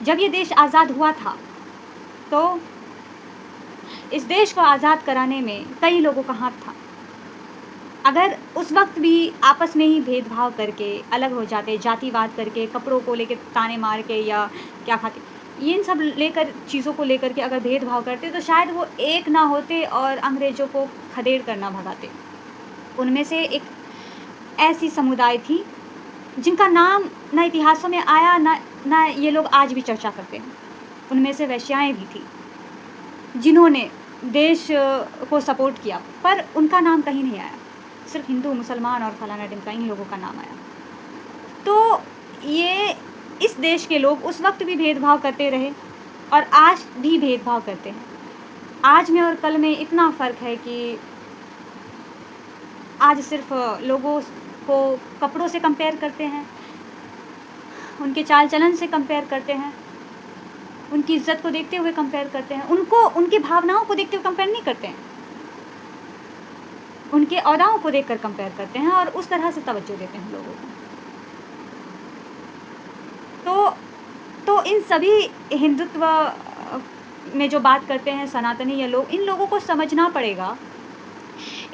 जब ये देश आज़ाद हुआ था तो इस देश को आज़ाद कराने में कई लोगों का हाथ था। अगर उस वक्त भी आपस में ही भेदभाव करके अलग हो जाते, जातिवाद करके, कपड़ों को लेके ताने मार के या क्या खाते, इन सब लेकर चीज़ों को लेकर के अगर भेदभाव करते तो शायद वो एक ना होते और अंग्रेज़ों को खदेड़ कर ना भगाते। उनमें से एक ऐसी समुदाय थी जिनका नाम ना इतिहासों में आया, ना ये लोग आज भी चर्चा करते हैं। उनमें से वेश्याएँ भी थी जिन्होंने देश को सपोर्ट किया, पर उनका नाम कहीं नहीं आया। सिर्फ हिंदू, मुसलमान और फलाना ढिमका इन लोगों का नाम आया। तो ये इस देश के लोग उस वक्त भी भेदभाव करते रहे और आज भी भेदभाव करते हैं। आज में और कल में इतना फ़र्क है कि आज सिर्फ लोगों को कपड़ों से कंपेयर करते हैं, उनके चाल चलन से कंपेयर करते हैं, उनकी इज़्ज़त को देखते हुए कंपेयर करते हैं, उनको उनकी भावनाओं को देखते हुए कंपेयर नहीं करते हैं, उनके अदाओं को देखकर कंपेयर करते हैं और उस तरह से तवज्जो देते हैं लोगों को। तो इन सभी हिंदुत्व में जो बात करते हैं सनातनी ये लोग, इन लोगों को समझना पड़ेगा,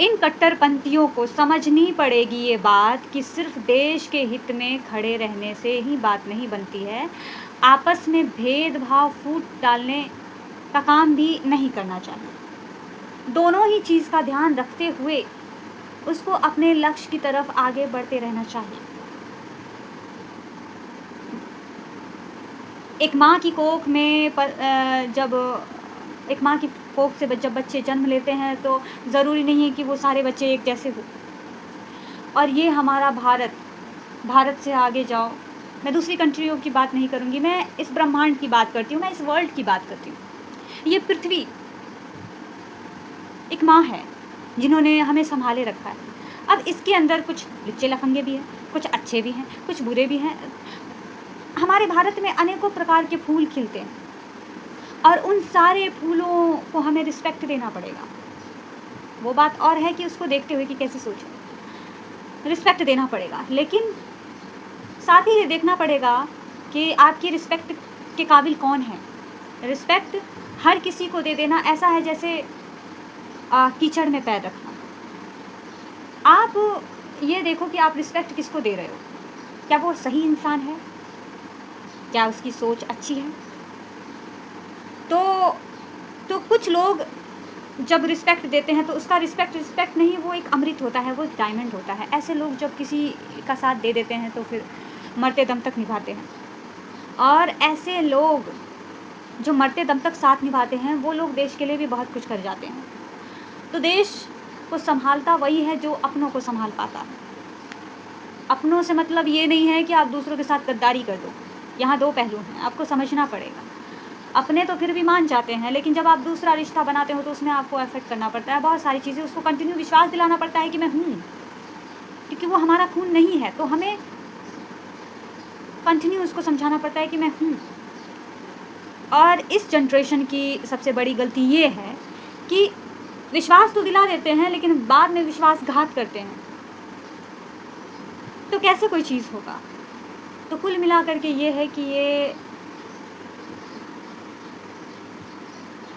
इन कट्टरपंथियों को समझनी पड़ेगी ये बात कि सिर्फ देश के हित में खड़े रहने से ही बात नहीं बनती है। आपस में भेदभाव फूट डालने का काम भी नहीं करना चाहिए। दोनों ही चीज़ का ध्यान रखते हुए उसको अपने लक्ष्य की तरफ आगे बढ़ते रहना चाहिए। एक माँ की कोख में जब एक माँ की कोख से जब बच्चे जन्म लेते हैं तो ज़रूरी नहीं है कि वो सारे बच्चे एक जैसे हों। और ये हमारा भारत से आगे जाओ, मैं दूसरी कंट्रियों की बात नहीं करूँगी, मैं इस ब्रह्मांड की बात करती हूँ, मैं इस वर्ल्ड की बात करती हूँ। ये पृथ्वी एक माँ है जिन्होंने हमें संभाले रखा है। अब इसके अंदर कुछ लुच्चे लफंगे भी हैं, कुछ अच्छे भी हैं, कुछ बुरे भी हैं। हमारे भारत में अनेकों प्रकार के फूल खिलते हैं और उन सारे फूलों को हमें रिस्पेक्ट देना पड़ेगा। वो बात और है कि उसको देखते हुए कि कैसे सोचें, रिस्पेक्ट देना पड़ेगा, लेकिन साथ ही ये देखना पड़ेगा कि आपकी रिस्पेक्ट के काबिल कौन है। रिस्पेक्ट हर किसी को दे देना ऐसा है जैसे कीचड़ में पैर रखना। आप ये देखो कि आप रिस्पेक्ट किसको दे रहे हो, क्या वो सही इंसान है, क्या उसकी सोच अच्छी है। तो कुछ लोग जब रिस्पेक्ट देते हैं तो उसका रिस्पेक्ट नहीं, वो एक अमृत होता है, वो एक डायमंड होता है। ऐसे लोग जब किसी का साथ दे देते हैं तो फिर मरते दम तक निभाते हैं। और ऐसे लोग जो मरते दम तक साथ निभाते हैं वो लोग देश के लिए भी बहुत कुछ कर जाते हैं। तो देश को संभालता वही है जो अपनों को संभाल पाता है। अपनों से मतलब ये नहीं है कि आप दूसरों के साथ गद्दारी कर दो। यहाँ दो पहलू हैं, आपको समझना पड़ेगा। अपने तो फिर भी मान जाते हैं, लेकिन जब आप दूसरा रिश्ता बनाते हो तो उसमें आपको एफर्ट करना पड़ता है, बहुत सारी चीज़ें, उसको कंटिन्यू विश्वास दिलाना पड़ता है कि मैं हूँ, क्योंकि वो हमारा खून नहीं है। तो हमें कंटिन्यू उसको समझाना पड़ता है कि मैं हूँ। और इस जनरेशन की सबसे बड़ी गलती ये है कि विश्वास तो दिला देते हैं लेकिन बाद में विश्वासघात करते हैं। तो कैसे कोई चीज़ होगा। तो कुल मिला करके ये है कि ये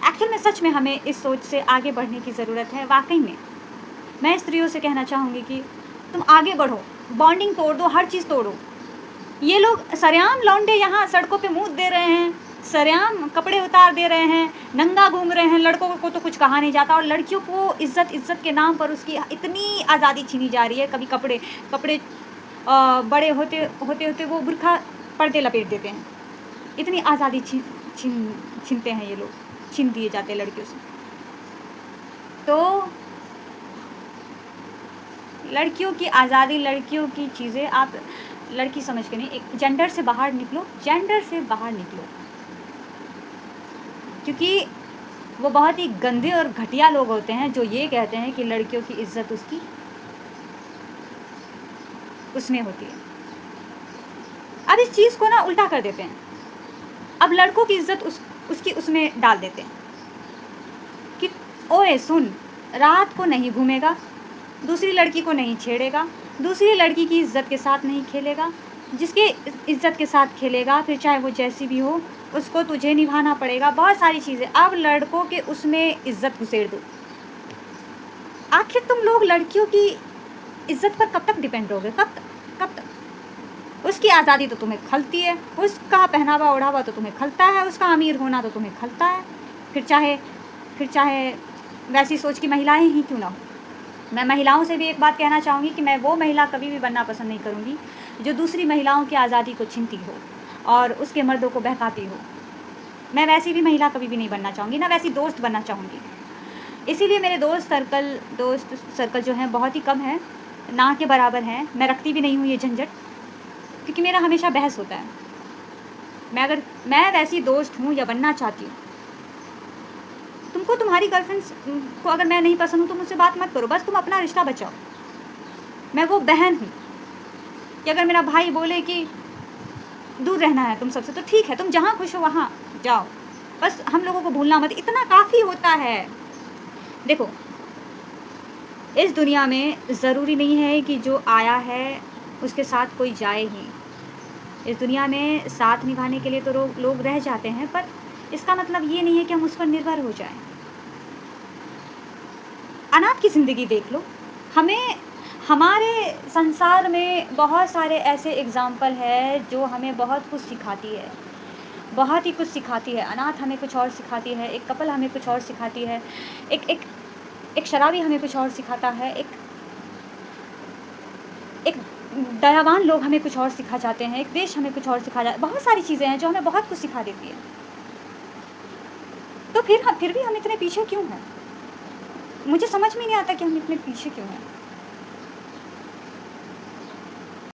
एक्चुअल में सच में हमें इस सोच से आगे बढ़ने की ज़रूरत है। वाकई में मैं स्त्रियों से कहना चाहूँगी कि तुम आगे बढ़ो, बॉन्डिंग तोड़ दो, हर चीज़ तोड़ो। ये लोग सरेआम लौंडे यहाँ सड़कों पे मुँह दे रहे हैं, सरेआम कपड़े उतार दे रहे हैं, नंगा घूम रहे हैं। लड़कों को तो कुछ कहा नहीं जाता और लड़कियों को इज़्ज़त के नाम पर उसकी इतनी आज़ादी छीनी जा रही है। कभी कपड़े बड़े होते वो बुर्खा पर्दे लपेट देते हैं। इतनी आज़ादी छीनते हैं ये लोग, छीन दिए जाते हैं लड़कियों से। तो लड़कियों की आज़ादी, लड़कियों की चीज़ें आप लड़की समझ के नहीं, एक जेंडर से बाहर निकलो, क्योंकि वो बहुत ही गंदे और घटिया लोग होते हैं जो ये कहते हैं कि लड़कियों की इज़्ज़त उसकी उसमें होती है। अब इस चीज़ को ना उल्टा कर देते हैं। अब लड़कों की इज़्ज़त उसकी उसमें डाल देते हैं कि ओए सुन, रात को नहीं घूमेगा, दूसरी लड़की को नहीं छेड़ेगा, दूसरी लड़की की इज़्ज़त के साथ नहीं खेलेगा, जिसके इज़्ज़त के साथ खेलेगा, फिर चाहे वो जैसी भी हो, उसको तुझे निभाना पड़ेगा, बहुत सारी चीज़ें। अब लड़कों के उसमें इज़्ज़त घुसेड़ दो। आखिर तुम लोग लड़कियों की इज़्ज़त पर कब तक डिपेंड रहोगे? कब तक? कब तक? उसकी आज़ादी तो तुम्हें खलती है, उसका पहनावा ओढ़ावा तो तुम्हें खलता है, उसका अमीर होना तो तुम्हें खलता है। फिर चाहे वैसी सोच की महिलाएँ ही क्यों ना हो। मैं महिलाओं से भी एक बात कहना चाहूँगी कि मैं वो महिला कभी भी बनना पसंद नहीं करूँगी, जो दूसरी महिलाओं की आज़ादी को छीनती हो और उसके मर्दों को बहकाती हो। मैं वैसी भी महिला कभी भी नहीं बनना चाहूँगी, ना वैसी दोस्त बनना चाहूँगी। इसीलिए मेरे दोस्त सर्कल जो हैं बहुत ही कम है, ना के बराबर हैं। मैं रखती भी नहीं हूँ ये झंझट, क्योंकि मेरा हमेशा बहस होता है। मैं वैसी दोस्त हूँ या बनना चाहती हूँ। तुमको तुम्हारी गर्लफ्रेंड्स को अगर मैं नहीं पसंद हूँ तो मुझसे बात मत करो, बस तुम अपना रिश्ता बचाओ। मैं वो बहन हूँ कि अगर मेरा भाई बोले कि दूर रहना है तुम सबसे, तो ठीक है, तुम जहाँ खुश हो वहाँ जाओ, बस हम लोगों को भूलना मत, इतना काफ़ी होता है। देखो, इस दुनिया में ज़रूरी नहीं है कि जो आया है उसके साथ कोई जाए ही। इस दुनिया में साथ निभाने के लिए तो लोग रह जाते हैं, पर इसका मतलब ये नहीं है कि हम उस पर निर्भर हो जाएं। अनाथ की ज़िंदगी देख लो। हमारे संसार में बहुत सारे ऐसे एग्ज़ाम्पल हैं जो हमें बहुत कुछ सिखाती है, बहुत ही कुछ सिखाती है। अनाथ हमें कुछ और सिखाती है, एक कपल हमें कुछ और सिखाती है, एक एक एक शराबी हमें कुछ और सिखाता है, एक दयावान लोग हमें कुछ और सिखा जाते हैं, एक देश हमें कुछ और सिखा जाता है। बहुत सारी चीज़ें हैं जो हमें बहुत कुछ सिखा देती है। तो फिर भी हम इतने पीछे क्यों हैं? मुझे समझ में नहीं आता कि हम इतने पीछे क्यों हैं।